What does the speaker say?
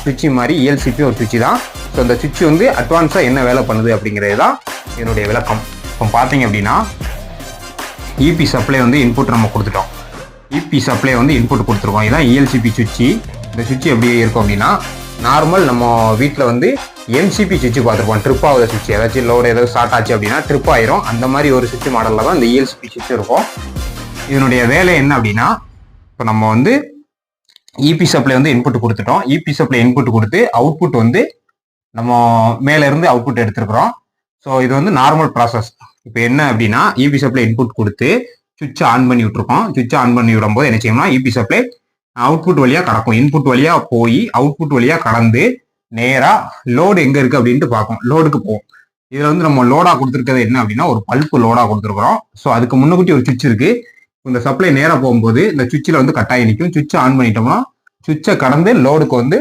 சுவிட்ச் மாதிரி ELCP ஒரு சுவிட்ச் தான். ஸோ அந்த சுவிட்ச் வந்து அட்வான்ஸாக என்ன வேலை பண்ணுது அப்படிங்கிறது தான் என்னுடைய விளக்கம். இப்போ பார்த்தீங்க அப்படின்னா EP சப்ளை வந்து இன்புட் நம்ம கொடுத்துட்டோம். EP சப்ளை வந்து இன்புட் கொடுத்துருக்கோம். இதுதான் ELCP சுவிட்ச். இந்த சுவிட்ச் எப்படி இருக்கும் அப்படின்னா நார்மல் நம்ம வீட்டில் வந்து MCP சுவிட்ச் பார்த்துருப்போம். ட்ரிப் ஆகுத சுவிட்ச், ஏதாச்சும் லோடு ஏதாவது ஸ்டார்ட் ஆச்சு அப்படின்னா ட்ரிப் ஆயிரும். அந்த மாதிரி ஒரு சுவிட்ச் மாடலில் தான் இந்த ELCP சுவிட்ச் இருக்கும். இதனுடைய வேலை என்ன அப்படின்னா இப்போ நம்ம வந்து EP சப்ளை வந்து இன்புட் கொடுத்துட்டோம். EP சப்ளை இன்புட் கொடுத்து அவுட்புட் வந்து நம்ம மேல இருந்து அவுட்புட் எடுத்துருக்கிறோம். ஸோ இது வந்து நார்மல் ப்ராசஸ். இப்போ என்ன அப்படின்னா EP சப்ளை இன்புட் கொடுத்து சுவிட்சை ஆன் பண்ணி விட்டுருக்கோம். சுவிட்சை ஆன் பண்ணி விடும்போது என்ன செய்யணும்னா EP சப்ளை அவுட்புட் வழியாக கடக்கும். இன்புட் வழியாக போய் அவுட்புட் வழியாக கடந்து நேராக லோடு எங்கே இருக்குது அப்படின்ட்டு பார்க்கும். லோடுக்கு போகும். இதில் வந்து நம்ம லோடாக கொடுத்துருக்கிறது என்ன அப்படின்னா ஒரு பல்ப்பு லோடாக கொடுத்துருக்குறோம். ஸோ அதுக்கு முன்னக்கூட்டி ஒரு சுவிட்ச் இருக்குது. இந்த சப்ளை நேராக போகும்போது இந்த சுவிட்சில் வந்து கட்டாயி நிற்கும். சுவிட்சை ஆன் பண்ணிட்டோம்னா சுவிட்சை கடந்து லோடுக்கு வந்து